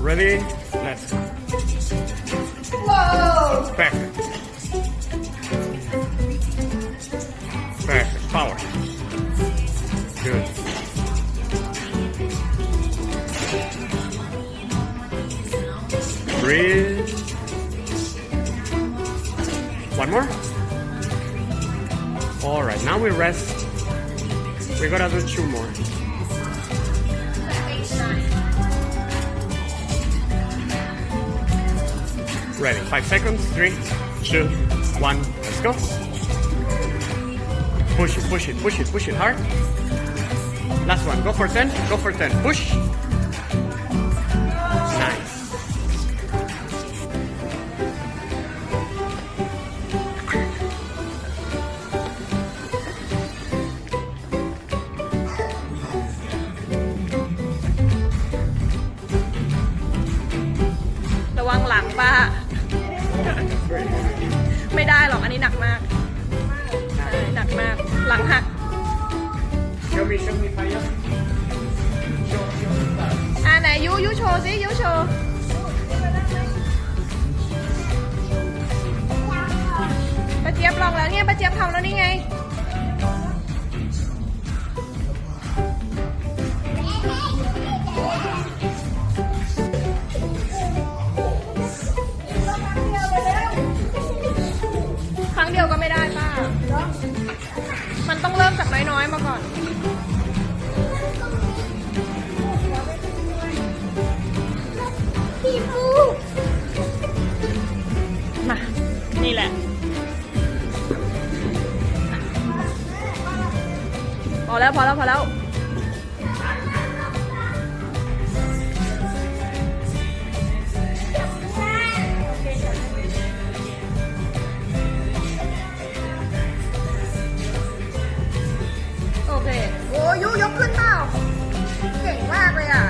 Ready? Let's go. Whoa! Perfect. Perfect. Power. Good. Breathe. One more. All right, now we rest. We gotta do 2 more. Ready. 5 seconds. 3, 2, 1. Let's go. Push it, push it, push it, push it hard. Last one. Go for 10. Go for 10. Push. Nice.ระวังหลังป้า ไม่ได้หรอก อันนี้หนักมากใช่หนักมาก หลังหัก Show me fire. Show. ไหนยูโชว์สิยูโชว์ป้าเจี๊ยบลองแล้วเนี่ยป้าเจี๊ยบทำแล้วนี่ไงครั้งเดียวก็ไม่ได้ป้ามันต้องเริ่มจากน้อยๆมาก่อนมานี่แหละพอแล้วโอเคโอ้ยกขึ้นเปล่าเก่งมากเลยอ่ะ